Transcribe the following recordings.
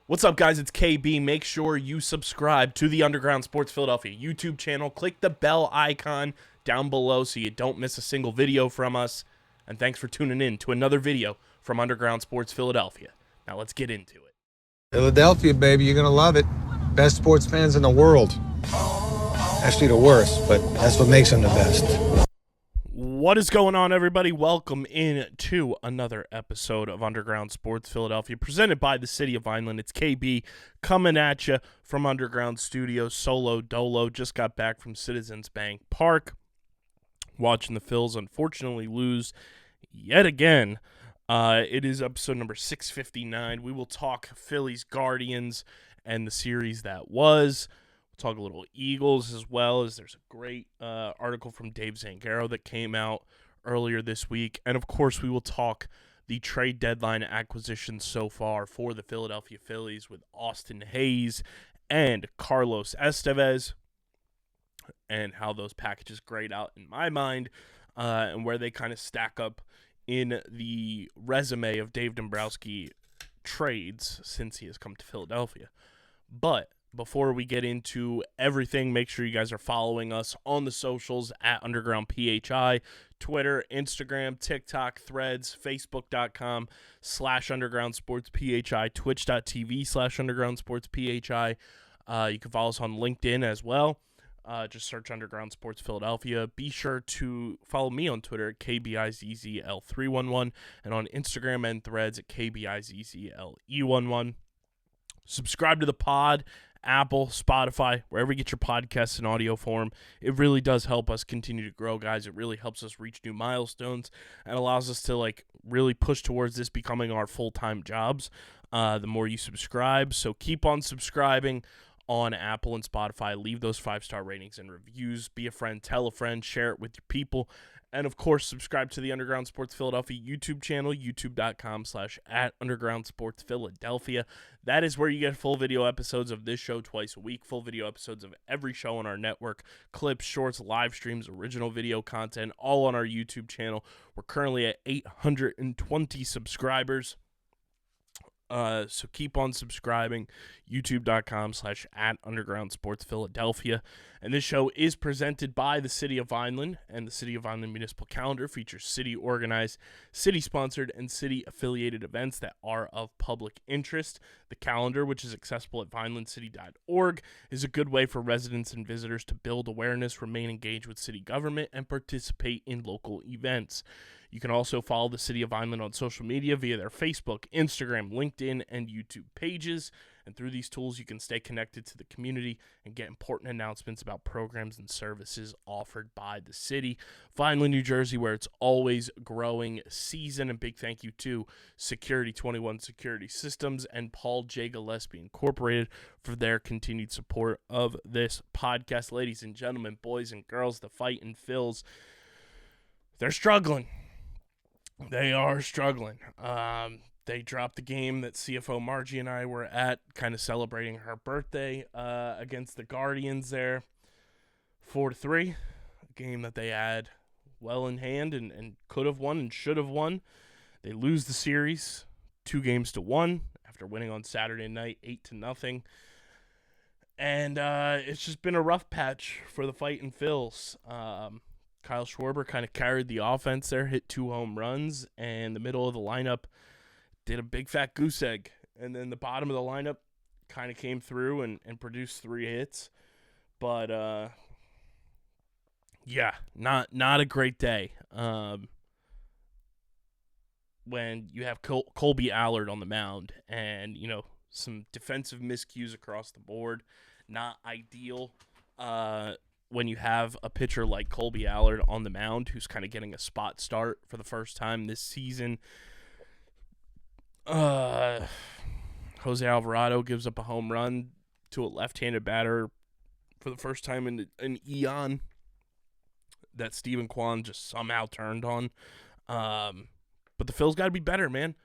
What's up, guys? It's KB. Make sure you subscribe to the Underground Sports Philadelphia YouTube channel. Click the bell icon down below so you don't miss a single video from us. And thanks for tuning in to another video from Underground Sports Philadelphia. Now let's get into it. Philadelphia, baby, you're going to love it. Best sports fans in the world. Actually, the worst, but that's what makes them the best. What is going on, everybody? Welcome in to another episode of Underground Sports Philadelphia, presented by the City of Vineland. It's KB coming at you from Underground Studios, solo dolo. Just got back from Citizens Bank Park, watching the Phils unfortunately lose yet again. It is episode number 659. We will talk Phillies Guardians and the series that was. Talk a little Eagles as well, as there's a great article from Dave Zangaro that came out earlier this week. And, of course, we will talk the trade deadline acquisitions so far for the Philadelphia Phillies with Austin Hayes and Carlos Estévez and how those packages grade out in my mind and where they kind of stack up in the resume of Dave Dombrowski trades since he has come to Philadelphia. But before we get into everything, make sure you guys are following us on the socials at Underground PHI, Twitter, Instagram, TikTok, Threads, Facebook.com/Underground Sports PHI, Twitch.tv/Underground Sports PHI. You can follow us on LinkedIn as well. Just search Underground Sports Philadelphia. Be sure to follow me on Twitter at KBIZZL311 and on Instagram and Threads at KBIZZLE11. Subscribe to the pod, Apple, Spotify, wherever you get your podcasts in audio form. It really does help us continue to grow, guys. It really helps us reach new milestones and allows us to really push towards this becoming our full-time jobs the more you subscribe. So keep on subscribing on Apple and Spotify. Leave those 5-star ratings and reviews. Be a friend, tell a friend, share it with your people. And, of course, subscribe to the Underground Sports Philadelphia YouTube channel, youtube.com/@Underground Sports Philadelphia. That is where you get full video episodes of this show twice a week, full video episodes of every show on our network, clips, shorts, live streams, original video content, all on our YouTube channel. We're currently at 820 subscribers. So keep on subscribing, youtube.com/@Underground Sports Philadelphia. And this show is presented by the City of Vineland, and the City of Vineland Municipal Calendar features city-organized, city-sponsored, and city-affiliated events that are of public interest. The calendar, which is accessible at vinelandcity.org, is a good way for residents and visitors to build awareness, remain engaged with city government, and participate in local events. You can also follow the City of Vineland on social media via their Facebook, Instagram, LinkedIn, and YouTube pages. And through these tools, you can stay connected to the community and get important announcements about programs and services offered by the city. Vineland, New Jersey, where it's always growing season. And big thank you to Security 21 Security Systems and Paul J. Gillespie Incorporated for their continued support of this podcast. Ladies and gentlemen, boys and girls, the Fightin' Phils, they're struggling. They are struggling. They dropped the game that CFO Margie and I were at, kind of celebrating her birthday against the Guardians there, 4-3, a game that they had well in hand and could have won and should have won. They lose the series 2-1 after winning on Saturday night 8-0. And it's just been a rough patch for the Fightin' Phils. Kyle Schwarber kind of carried the offense there, hit 2 home runs, and the middle of the lineup did a big fat goose egg. And then the bottom of the lineup kind of came through and produced 3 hits. But, yeah, not a great day. When you have Colby Allard on the mound and, some defensive miscues across the board, not ideal. When you have a pitcher like Colby Allard on the mound who's kind of getting a spot start for the first time this season. Jose Alvarado gives up a home run to a left-handed batter for the first time in an eon that Stephen Kwan just somehow turned on. But the Phils got to be better, man.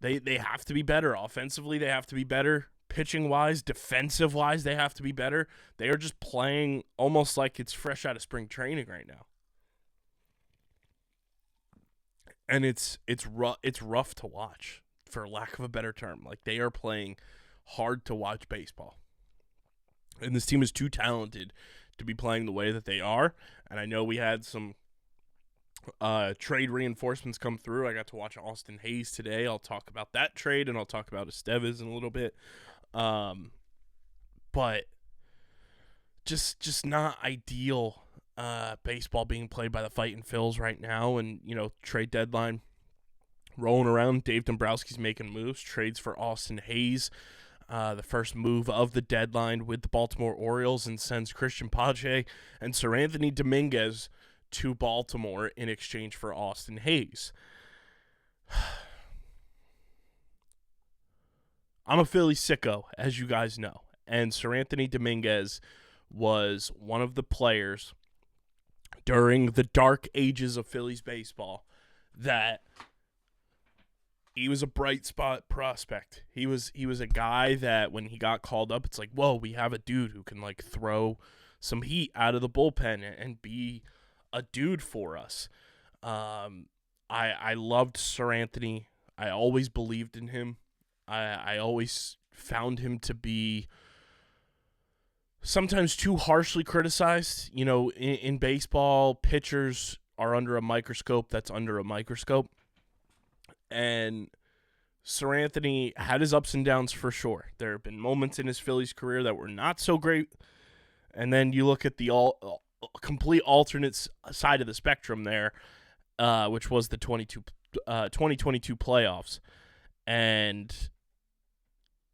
They have to be better. Offensively, they have to be better. Pitching-wise, defensive-wise, they have to be better. They are just playing almost like it's fresh out of spring training right now. And it's rough to watch, for lack of a better term. Like, they are playing hard to watch baseball. And this team is too talented to be playing the way that they are. And I know we had some trade reinforcements come through. I got to watch Austin Hayes today. I'll talk about that trade, and I'll talk about Estévez in a little bit. But just not ideal baseball being played by the Fightin' Phils right now. And, trade deadline rolling around. Dave Dombrowski's making moves. Trades for Austin Hayes. The first move of the deadline with the Baltimore Orioles, and sends Christian Pache and Seranthony Dominguez to Baltimore in exchange for Austin Hayes. I'm a Philly sicko, as you guys know, and Seranthony Dominguez was one of the players during the dark ages of Phillies baseball that he was a bright spot prospect. He was a guy that when he got called up, it's like, whoa, we have a dude who can throw some heat out of the bullpen and be a dude for us. I loved Seranthony. I always believed in him. I always found him to be sometimes too harshly criticized. In baseball, pitchers are under a microscope that's under a microscope. And Seranthony had his ups and downs for sure. There have been moments in his Phillies career that were not so great. And then you look at the complete alternate side of the spectrum there, which was the 2022 playoffs. And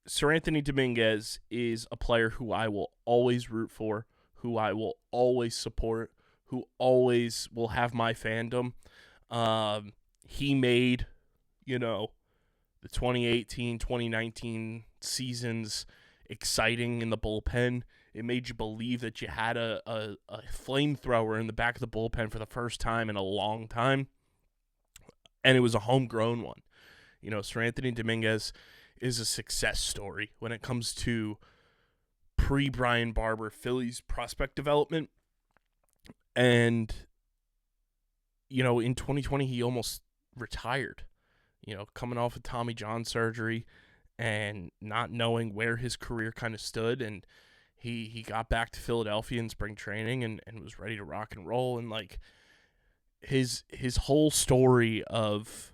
Seranthony Dominguez is a player who I will always root for, who I will always support, who always will have my fandom. He made, the 2018-2019 seasons exciting in the bullpen. It made you believe that you had a flamethrower in the back of the bullpen for the first time in a long time. And it was a homegrown one. Seranthony Dominguez is a success story when it comes to pre-Brian Barber Phillies prospect development. And, in 2020, he almost retired, coming off of Tommy John surgery and not knowing where his career kind of stood. And he got back to Philadelphia in spring training and was ready to rock and roll. And his whole story of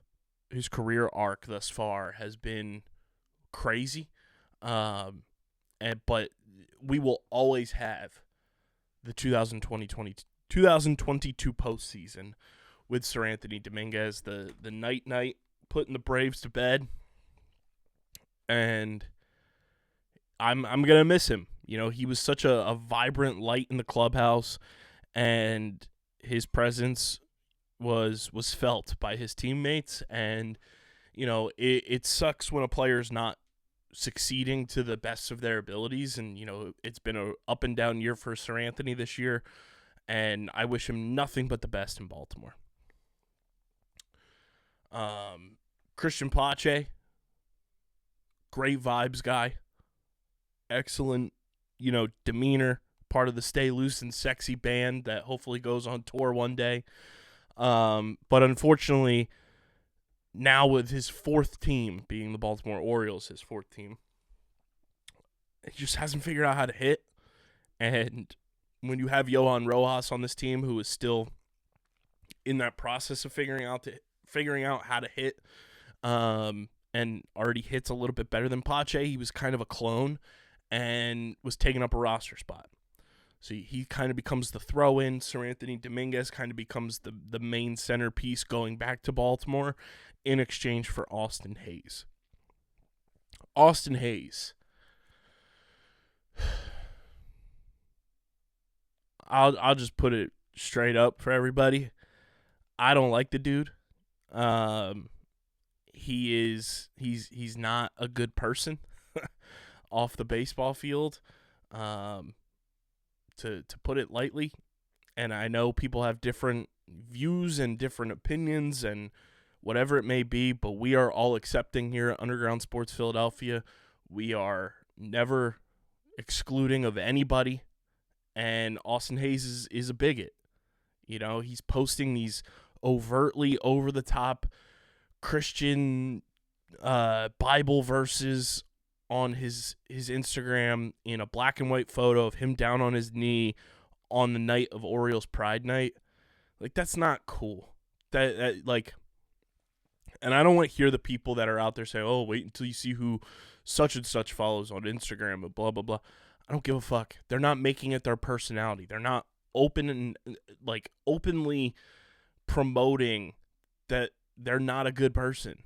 his career arc thus far has been crazy. But we will always have the 2022 postseason with Seranthony Dominguez, the night putting the Braves to bed. And I'm gonna miss him. He was such a vibrant light in the clubhouse, and his presence was felt by his teammates. And it sucks when a player's not succeeding to the best of their abilities. And it's been a up and down year for Seranthony this year, and I wish him nothing but the best in Baltimore. Christian Pache, great vibes guy, excellent, demeanor, part of the Stay Loose and Sexy band that hopefully goes on tour one day. But unfortunately, now with his fourth team being the Baltimore Orioles, his fourth team, he just hasn't figured out how to hit. And when you have Johan Rojas on this team, who is still in that process of figuring out how to hit, and already hits a little bit better than Pache, he was kind of a clone and was taking up a roster spot. So he kind of becomes the throw-in. Seranthony Dominguez kind of becomes the main centerpiece going back to Baltimore in exchange for Austin Hayes. Austin Hayes. I'll just put it straight up for everybody. I don't like the dude. He's not a good person off the baseball field. To put it lightly. And I know people have different views and different opinions and whatever it may be, but we are all accepting here at Underground Sports Philadelphia. We are never excluding of anybody, and Austin Hayes is a bigot. He's posting these overtly over-the-top Christian Bible verses on his Instagram in a black and white photo of him down on his knee on the night of Orioles Pride Night. Like, that's not cool. That like, and I don't want to hear the people that are out there say, "Oh, wait until you see who such and such follows on Instagram," and blah blah blah. I don't give a fuck. They're not making it their personality. They're not openly promoting that they're not a good person.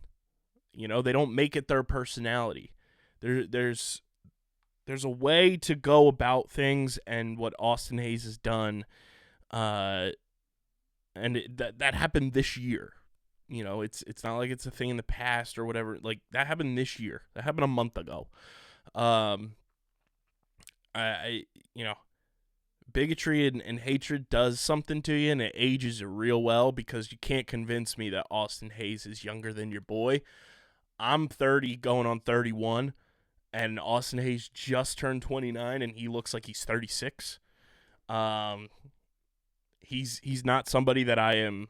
You know, they don't make it their personality. There's a way to go about things, and what Austin Hayes has done, and that happened this year. You know, it's not like it's a thing in the past or whatever. Like, that happened this year. That happened a month ago. You know, bigotry and hatred does something to you, and it ages you real well, because you can't convince me that Austin Hayes is younger than your boy. I'm 30 going on 31, and Austin Hayes just turned 29, and he looks like he's 36. He's not somebody that I am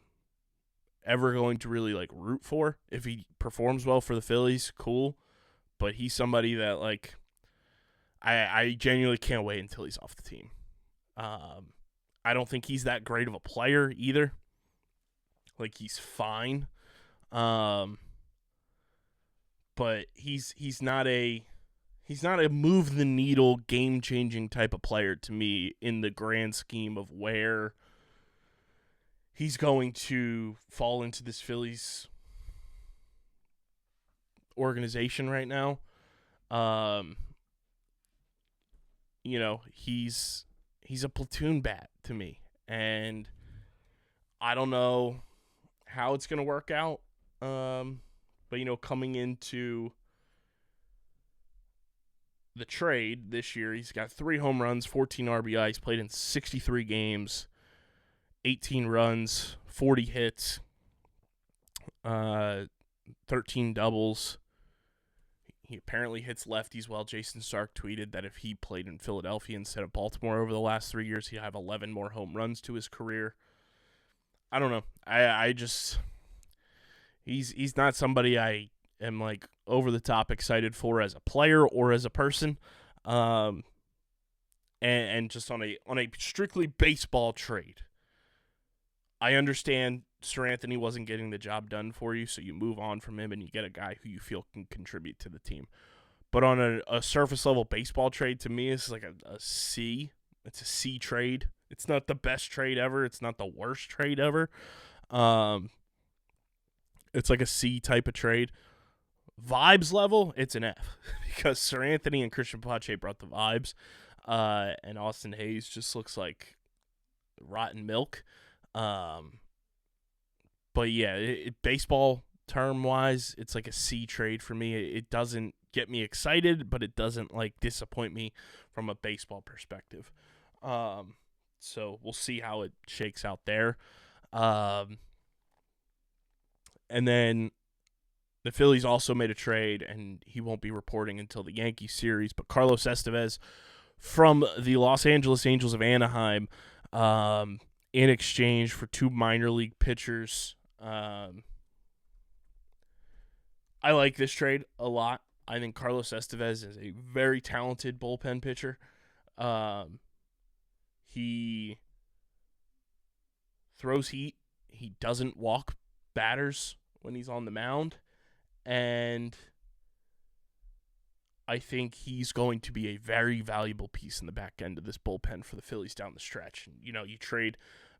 ever going to really, like, root for. If he performs well for the Phillies, cool. But he's somebody that, like, I genuinely can't wait until he's off the team. I don't think he's that great of a player either. Like, he's fine. But he's not a move the needle, game changing type of player to me in the grand scheme of where he's going to fall into this Phillies organization right now. You know, he's a platoon bat to me, and I don't know how it's going to work out. But, you know, coming into the trade this year, he's got 3 home runs, 14 RBI. He's played in 63 games, 18 runs, 40 hits, 13 doubles. He apparently hits lefties well. Jason Stark tweeted that if he played in Philadelphia instead of Baltimore over the last 3 years, he'd have 11 more home runs to his career. I don't know. I just... He's not somebody I am, like, over the top excited for as a player or as a person. And just on a strictly baseball trade, I understand Sir Anthony wasn't getting the job done for you, so you move on from him and you get a guy who you feel can contribute to the team. But on a surface level baseball trade, to me, it's like a C. It's a C trade. It's not the best trade ever. It's not the worst trade ever. It's like a C type of trade. Vibes level, it's an F, because Sir Anthony and Christian Pache brought the vibes, and Austin Hayes just looks like rotten milk. But yeah, baseball term-wise, it's like a C trade for me. It doesn't get me excited, but it doesn't, like, disappoint me from a baseball perspective. So we'll see how it shakes out there. And then the Phillies also made a trade, and he won't be reporting until the Yankees series, but Carlos Estévez from the Los Angeles Angels of Anaheim, in exchange for 2 minor league pitchers. I like this trade a lot. I think Carlos Estévez is a very talented bullpen pitcher. He throws heat. He doesn't walk batters when he's on the mound, and I think he's going to be a very valuable piece in the back end of this bullpen for the Phillies down the stretch. You know, you trade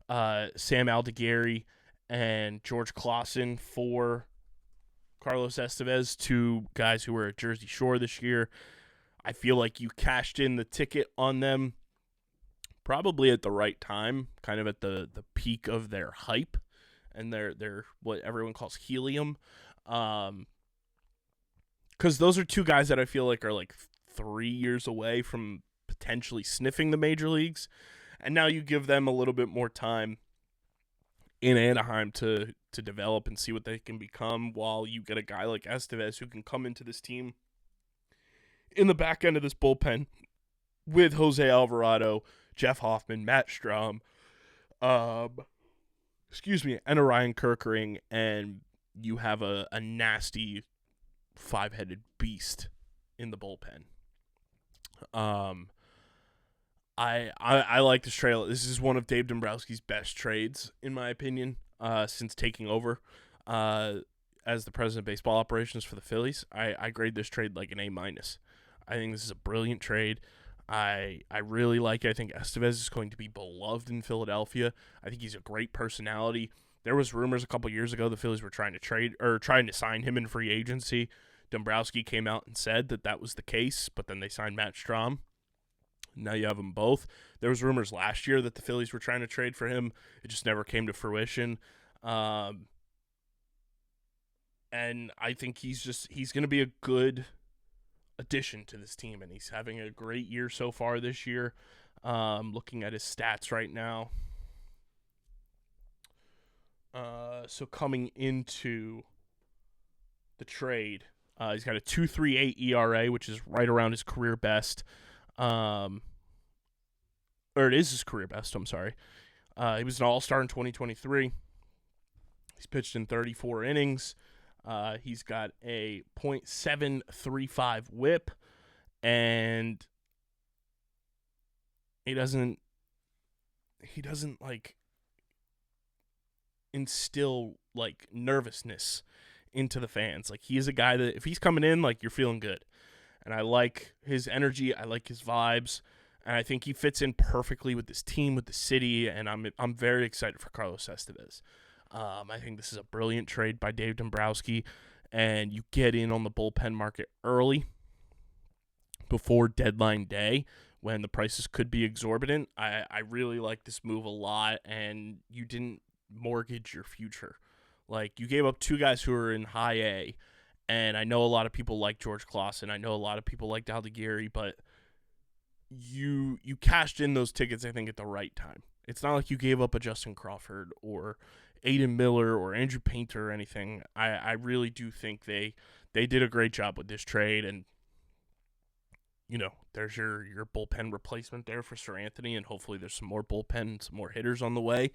Sam Aldeguerri and George Clausen for Carlos Estévez, 2 guys who were at Jersey Shore this year. I feel like you cashed in the ticket on them probably at the right time, kind of at the peak of their hype and their what everyone calls helium. Because those are 2 guys that I feel like are like 3 years away from potentially sniffing the major leagues. And now you give them a little bit more time in Anaheim to develop and see what they can become, while you get a guy like Estévez who can come into this team in the back end of this bullpen with Jose Alvarado, Jeff Hoffman, Matt Strahm, and Ryan Kerkering, and you have a nasty 5-headed beast in the bullpen. I like this trade. This is one of Dave Dombrowski's best trades, in my opinion, since taking over as the president of baseball operations for the Phillies. I grade this trade like an A-. I think this is a brilliant trade. I really like it. I think Estévez is going to be beloved in Philadelphia. I think he's a great personality. There was rumors a couple years ago the Phillies were trying to sign him in free agency. Dombrowski came out and said that was the case, but then they signed Matt Strahm. Now you have them both. There was rumors last year that the Phillies were trying to trade for him. It just never came to fruition. And I think he's going to be a good addition to this team, and he's having a great year so far this year. Looking at his stats right now. So coming into the trade, he's got a 2.38 ERA, which is right around his career best. Or it is his career best, I'm sorry. He was an all-star in 2023. He's pitched in 34 innings. He's got a .735 whip, and he doesn't like instill like nervousness into the fans. Like, he is a guy that if he's coming in, like, you're feeling good. And I like his energy, I like his vibes, and I think he fits in perfectly with this team, with the city, and I'm very excited for Carlos Estévez. I think this is a brilliant trade by Dave Dombrowski, and you get in on the bullpen market early before deadline day when the prices could be exorbitant. I really like this move a lot, and you didn't mortgage your future. Like, you gave up two guys who are in high A, and I know a lot of people like George Clausen. I know a lot of people like Aldigueri, but you cashed in those tickets, I think, at the right time. It's not like you gave up a Justin Crawford or Aiden Miller or Andrew Painter or anything. I really do think they did a great job with this trade, and you know, there's your bullpen replacement there for Sir Anthony, and hopefully there's some more bullpen, some more hitters on the way.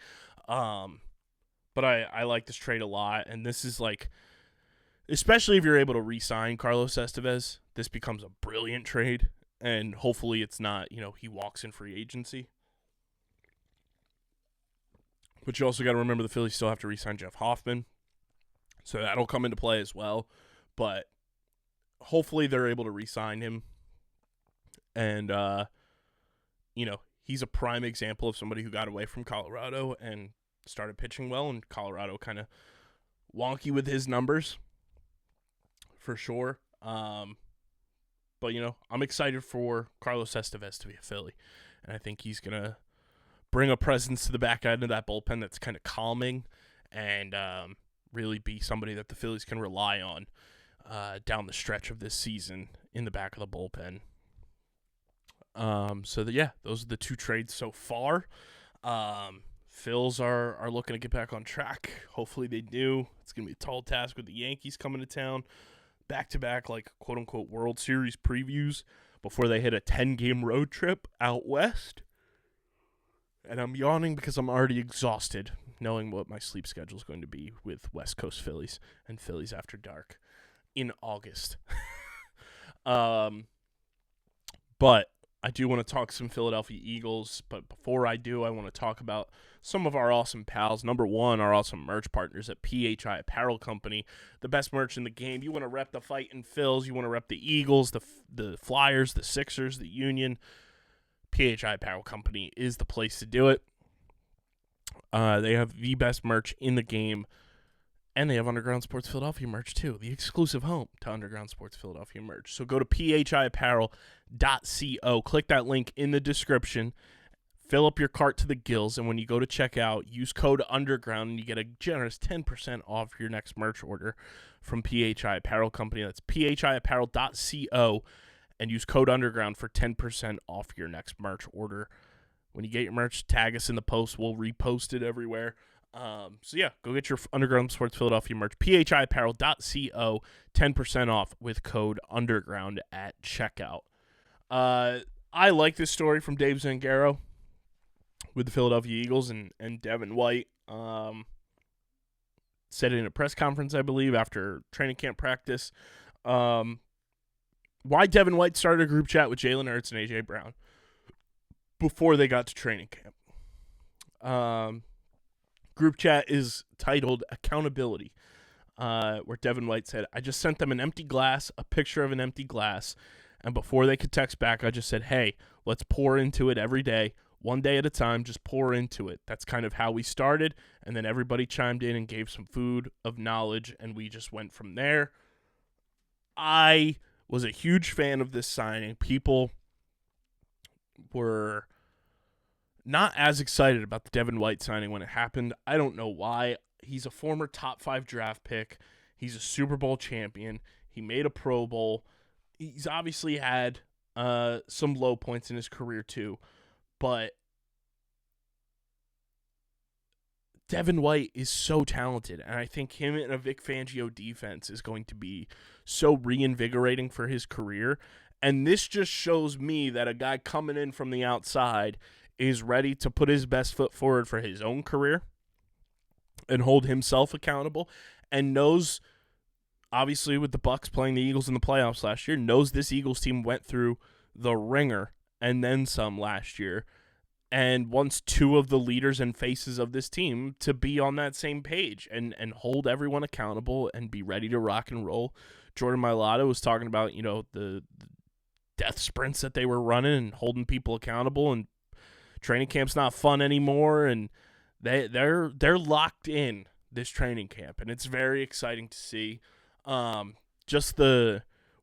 But I like this trade a lot, and this is like, especially if you're able to re-sign Carlos Estévez, this becomes a brilliant trade, and hopefully it's not, you know, he walks in free agency. But you also got to remember the Phillies still have to re-sign Jeff Hoffman, so that'll come into play as well. But hopefully they're able to re-sign him, and you know, he's a prime example of somebody who got away from Colorado and started pitching well, and Colorado kind of wonky with his numbers for sure. But, you know, I'm excited for Carlos Estévez to be a Philly, and I think he's going to bring a presence to the back end of that bullpen that's kind of calming, and really be somebody that the Phillies can rely on down the stretch of this season in the back of the bullpen. Those are the two trades so far. Phils are looking to get back on track. Hopefully they do. It's going to be a tall task with the Yankees coming to town. Back-to-back, like, quote-unquote World Series previews before they hit a 10-game road trip out west. And I'm yawning because I'm already exhausted knowing what my sleep schedule is going to be with West Coast Phillies and Phillies After Dark in August. But I do want to talk some Philadelphia Eagles, but before I do, I want to talk about some of our awesome pals. Number one, our awesome merch partners at PHI Apparel Company, the best merch in the game. You want to rep the Fightin' Phils, you want to rep the Eagles, the Flyers, the Sixers, the Union. PHI Apparel Company is the place to do it. They have the best merch in the game, and they have Underground Sports Philadelphia merch too, the exclusive home to Underground Sports Philadelphia merch. So go to phiapparel.co, click that link in the description, fill up your cart to the gills, and when you go to checkout, use code UNDERGROUND, and you get a generous 10% off your next merch order from PHI Apparel Company. That's phiapparel.co, and use code UNDERGROUND for 10% off your next merch order. When you get your merch, tag us in the post. We'll repost it everywhere. Go get your Underground Sports Philadelphia merch, phiapparel.co, 10% off with code UNDERGROUND at checkout. I like this story from Dave Zangaro with the Philadelphia Eagles and Devin White. Said it in a press conference, I believe, after training camp practice. why Devin White started a group chat with Jalen Hurts and A.J. Brown before they got to training camp. Group chat is titled Accountability, where Devin White said, I just sent them an empty glass, a picture of an empty glass, and before they could text back, I just said, hey, let's pour into it every day, one day at a time, just pour into it. That's kind of how we started, and then everybody chimed in and gave some food of knowledge, and we just went from there. I was a huge fan of this signing. People were not as excited about the Devin White signing when it happened. I don't know why. He's a former top 5 draft pick. He's a Super Bowl champion. He made a Pro Bowl. He's obviously had some low points in his career too, but Devin White is so talented, and I think him in a Vic Fangio defense is going to be so reinvigorating for his career. And this just shows me that a guy coming in from the outside is ready to put his best foot forward for his own career and hold himself accountable, and knows, obviously with the Bucs playing the Eagles in the playoffs last year, knows this Eagles team went through the ringer and then some last year, and wants two of the leaders and faces of this team to be on that same page and hold everyone accountable and be ready to rock and roll. Jordan Mailata was talking about, the death sprints that they were running and holding people accountable, and training camp's not fun anymore, and they're locked in this training camp, and it's very exciting to see. Just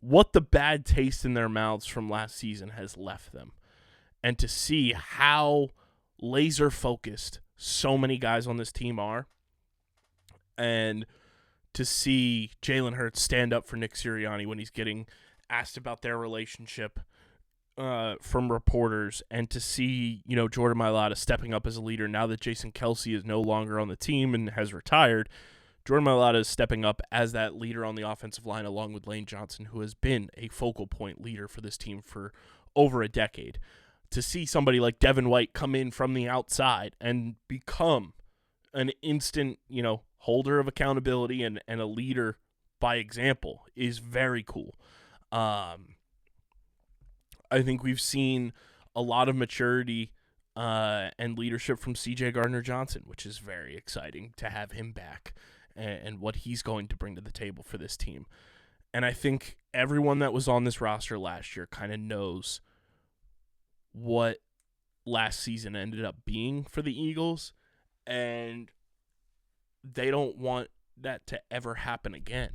what the bad taste in their mouths from last season has left them. And to see how laser focused so many guys on this team are, and to see Jalen Hurts stand up for Nick Sirianni when he's getting asked about their relationship from reporters, and to see Jordan Mailata stepping up as a leader now that Jason Kelce is no longer on the team and has retired. Jordan Mailata is stepping up as that leader on the offensive line along with Lane Johnson, who has been a focal point leader for this team for over a decade. To see somebody like Devin White come in from the outside and become an instant, holder of accountability and a leader by example is very cool. I think we've seen a lot of maturity and leadership from C.J. Gardner-Johnson, which is very exciting to have him back and what he's going to bring to the table for this team. And I think everyone that was on this roster last year kind of knows what last season ended up being for the Eagles, and they don't want that to ever happen again.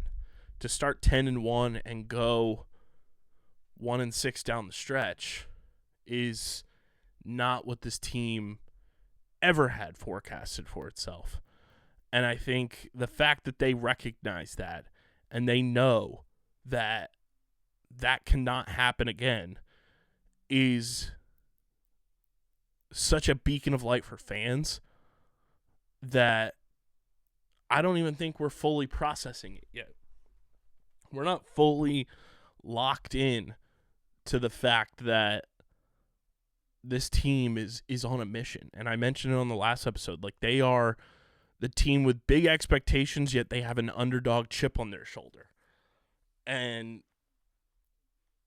To start 10-1 and go 1-6 down the stretch is not what this team ever had forecasted for itself. And I think the fact that they recognize that and they know that that cannot happen again is such a beacon of light for fans that I don't even think we're fully processing it yet. We're not fully locked in to the fact that this team is on a mission. And I mentioned it on the last episode. Like, they are the team with big expectations, yet they have an underdog chip on their shoulder. And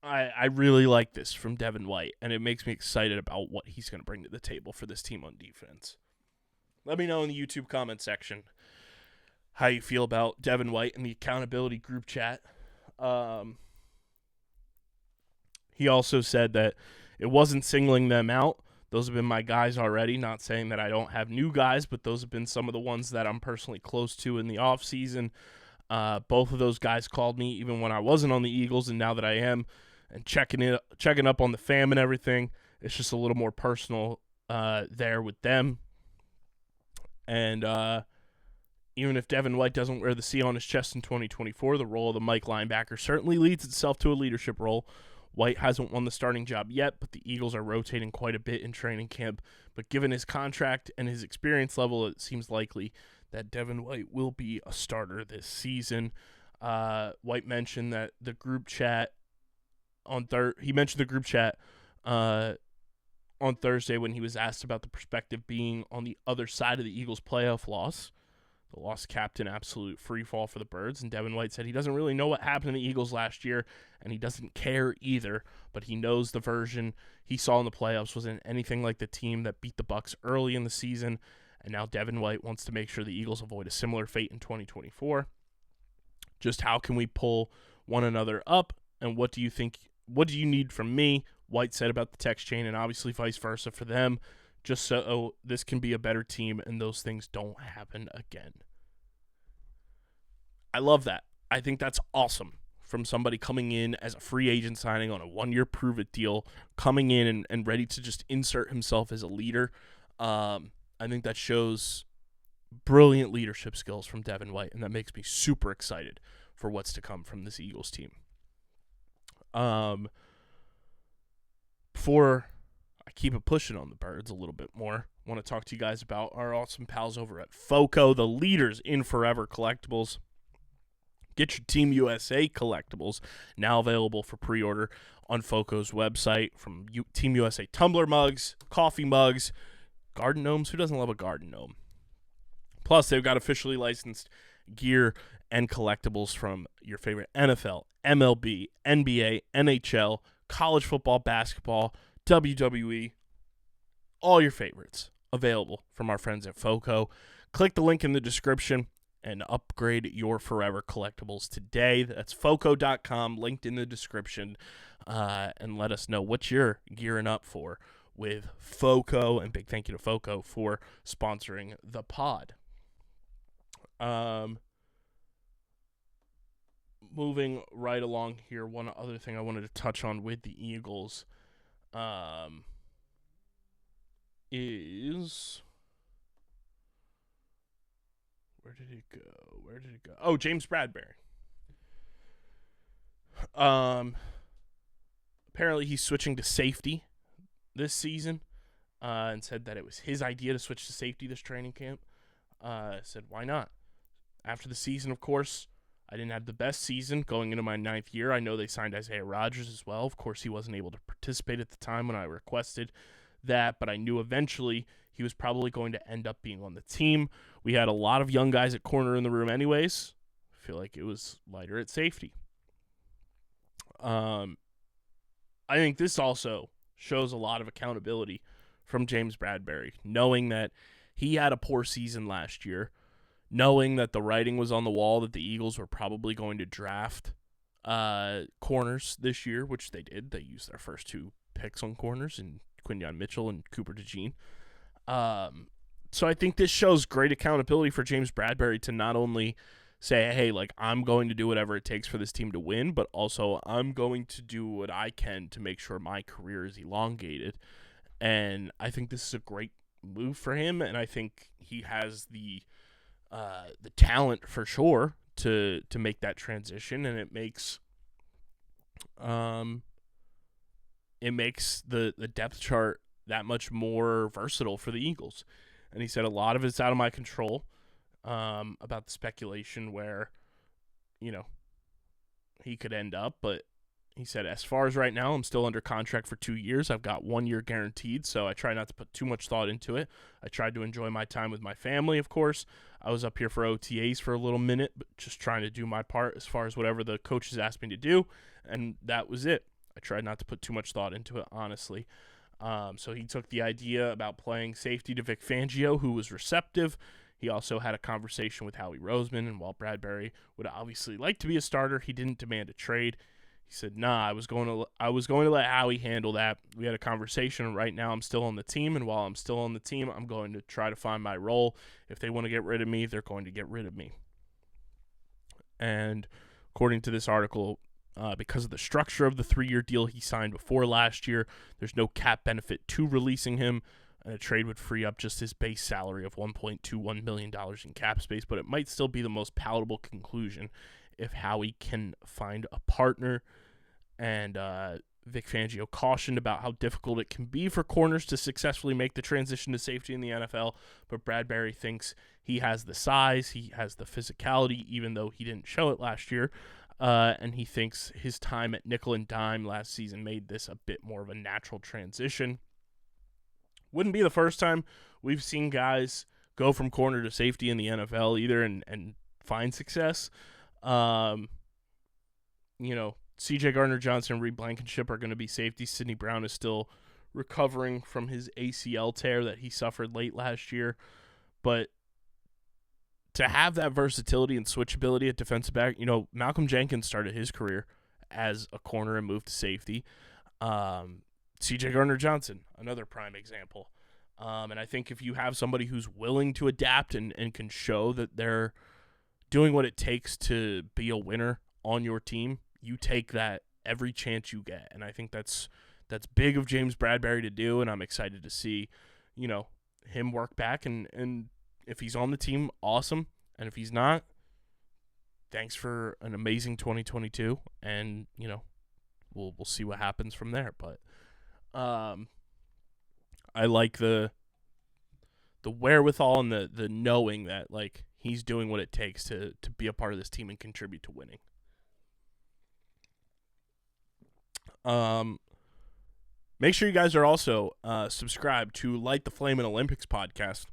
I really like this from Devin White, and it makes me excited about what he's going to bring to the table for this team on defense. Let me know in the YouTube comment section how you feel about Devin White and the accountability group chat. He also said that it wasn't singling them out. Those have been my guys already. Not saying that I don't have new guys, but those have been some of the ones that I'm personally close to in the offseason. Both of those guys called me even when I wasn't on the Eagles, and now that I am, and checking up on the fam and everything. It's just a little more personal there with them. And even if Devin White doesn't wear the C on his chest in 2024, the role of the Mike linebacker certainly leads itself to a leadership role. White hasn't won the starting job yet, but the Eagles are rotating quite a bit in training camp. But given his contract and his experience level, it seems likely that Devin White will be a starter this season. White mentioned that the group chat on Thursday when he was asked about the perspective being on the other side of the Eagles' playoff loss. The lost captain, absolute free fall for the Birds. And Devin White said he doesn't really know what happened to the Eagles last year, and he doesn't care either, but he knows the version he saw in the playoffs wasn't anything like the team that beat the Bucs early in the season, and now Devin White wants to make sure the Eagles avoid a similar fate in 2024. Just how can we pull one another up, and what do you need from me? White said about the text chain, and obviously vice versa for them, just so this can be a better team and those things don't happen again. I love that. I think that's awesome from somebody coming in as a free agent signing on a 1-year prove-it deal, coming in and ready to just insert himself as a leader. I think that shows brilliant leadership skills from Devin White, and that makes me super excited for what's to come from this Eagles team. Before I keep it pushing on the Birds a little bit more, I want to talk to you guys about our awesome pals over at FOCO, the leaders in forever collectibles. Get your Team USA collectibles now available for pre-order on FOCO's website, from Team USA tumbler mugs, coffee mugs, garden gnomes. Who doesn't love a garden gnome? Plus, they've got officially licensed gear and collectibles from your favorite NFL, MLB, NBA, NHL, college football, basketball, WWE, all your favorites available from our friends at FOCO. Click the link in the description and upgrade your forever collectibles today. That's FOCO.com, linked in the description, and let us know what you're gearing up for with FOCO, and big thank you to FOCO for sponsoring the pod. Moving right along here, one other thing I wanted to touch on with the Eagles is... Where did it go? Oh, James Bradberry. Apparently he's switching to safety this season, and said that it was his idea to switch to safety this training camp. Said, why not? After the season, of course, I didn't have the best season going into my 9th year. I know they signed Isaiah Rodgers as well. Of course, he wasn't able to participate at the time when I requested that, but I knew eventually he was probably going to end up being on the team. We had a lot of young guys at corner in the room anyways. I feel like it was lighter at safety. I think this also shows a lot of accountability from James Bradberry, knowing that he had a poor season last year, knowing that the writing was on the wall that the Eagles were probably going to draft corners this year, which they did. They used their first 2 picks on corners in Quinyon Mitchell and Cooper DeJean. So I think this shows great accountability for James Bradberry to not only say, hey, like, I'm going to do whatever it takes for this team to win, but also I'm going to do what I can to make sure my career is elongated. And I think this is a great move for him, and I think he has the talent for sure to make that transition, and it makes the depth chart that much more versatile for the Eagles. And he said a lot of it's out of my control, about the speculation where, he could end up, but he said, as far as right now, I'm still under contract for 2 years. I've got 1 year guaranteed, so I try not to put too much thought into it. I tried to enjoy my time with my family, of course. I was up here for OTAs for a little minute, but just trying to do my part as far as whatever the coaches asked me to do, and that was it. I tried not to put too much thought into it, honestly. So he took the idea about playing safety to Vic Fangio, who was receptive. He also had a conversation with Howie Roseman, and while Bradberry would obviously like to be a starter, he didn't demand a trade. He said, nah, I was going to let Howie handle that. We had a conversation, and right now I'm still on the team, and while I'm still on the team, I'm going to try to find my role. If they want to get rid of me, they're going to get rid of me. And according to this article, because of the structure of the 3-year deal he signed before last year, there's no cap benefit to releasing him, and a trade would free up just his base salary of $1.21 million in cap space, but it might still be the most palatable conclusion if Howie can find a partner. And Vic Fangio cautioned about how difficult it can be for corners to successfully make the transition to safety in the NFL, but Bradberry thinks he has the size, he has the physicality, even though he didn't show it last year, and he thinks his time at nickel and dime last season made this a bit more of a natural transition. Wouldn't be the first time we've seen guys go from corner to safety in the NFL either and find success. C.J. Gardner-Johnson and Reed Blankenship are going to be safety. Sidney Brown is still recovering from his ACL tear that he suffered late last year. But to have that versatility and switchability at defensive back, Malcolm Jenkins started his career as a corner and moved to safety. C.J. Gardner-Johnson, another prime example. And I think if you have somebody who's willing to adapt and can show that they're doing what it takes to be a winner on your team, you take that every chance you get. And I think that's big of James Bradberry to do, and I'm excited to see, him work back. And if he's on the team, awesome. And if he's not, thanks for an amazing 2022. And, we'll see what happens from there. But I like the wherewithal and the knowing that, like, he's doing what it takes to be a part of this team and contribute to winning. Make sure you guys are also subscribed to Light the Flame and Olympics podcast.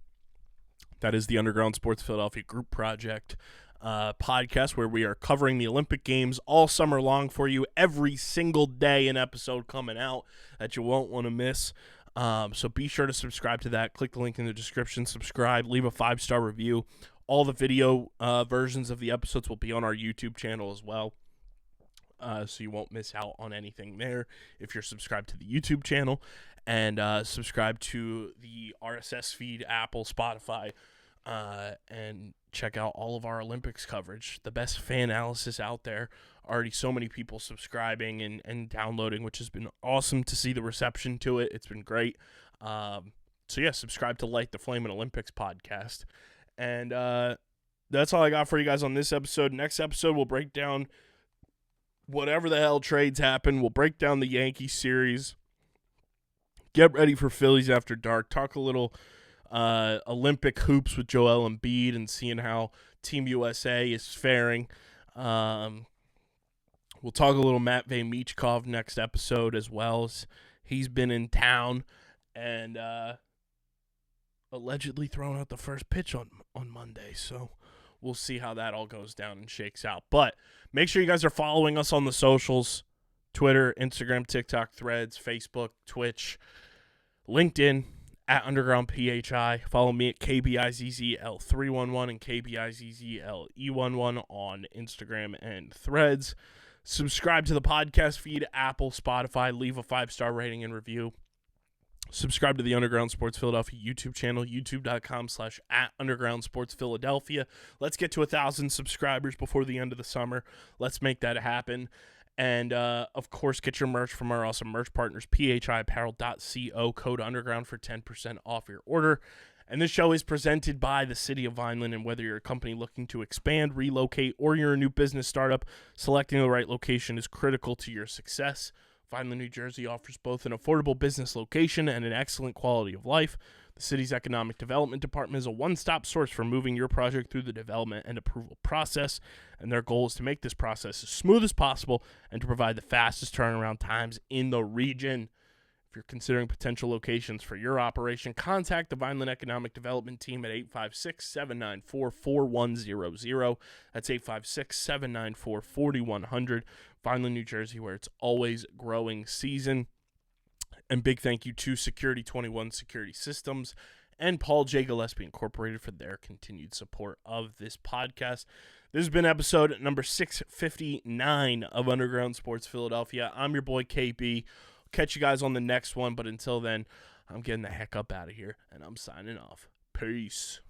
That is the Underground Sports Philadelphia Group Project podcast where we are covering the Olympic Games all summer long for you. Every single day an episode coming out that you won't want to miss. So be sure to subscribe to that. Click the link in the description. Subscribe. Leave a 5-star review. All the video versions of the episodes will be on our YouTube channel as well. So you won't miss out on anything there if you're subscribed to the YouTube channel. And subscribe to the RSS feed, Apple, Spotify, and check out all of our Olympics coverage. The best fan analysis out there. Already so many people subscribing and downloading, which has been awesome to see the reception to it. It's been great. Subscribe to Light the Flame and Olympics podcast. And that's all I got for you guys on this episode. Next episode, we'll break down whatever the hell trades happen. We'll break down the Yankees series. Get ready for Phillies After Dark. Talk a little Olympic hoops with Joel Embiid and seeing how Team USA is faring. We'll talk a little Matvey Michkov next episode as well. As he's been in town and allegedly thrown out the first pitch on Monday. So we'll see how that all goes down and shakes out. But make sure you guys are following us on the socials. Twitter, Instagram, TikTok, Threads, Facebook, Twitch, LinkedIn, at Underground PHI. Follow me at KBIZZL311 and KBIZZLE11 on Instagram and Threads. Subscribe to the podcast feed, Apple, Spotify. Leave a 5-star rating and review. Subscribe to the Underground Sports Philadelphia YouTube channel, youtube.com/@UndergroundSportsPhiladelphia. Let's get to 1,000 subscribers before the end of the summer. Let's make that happen. And, of course, get your merch from our awesome merch partners, phiapparel.co, code Underground for 10% off your order. And this show is presented by the City of Vineland, and whether you're a company looking to expand, relocate, or you're a new business startup, selecting the right location is critical to your success. Vineland, New Jersey offers both an affordable business location and an excellent quality of life. The city's economic development department is a one-stop source for moving your project through the development and approval process, and their goal is to make this process as smooth as possible and to provide the fastest turnaround times in the region. If you're considering potential locations for your operation, contact the Vineland Economic Development Team at 856-794-4100. That's 856-794-4100. Vineland, New Jersey, where it's always growing season. And big thank you to Security 21 Security Systems and Paul J. Gillespie Incorporated for their continued support of this podcast. This has been episode number 659 of Underground Sports Philadelphia. I'm your boy KB. Catch you guys on the next one, but until then, I'm getting the heck up out of here, and I'm signing off. Peace.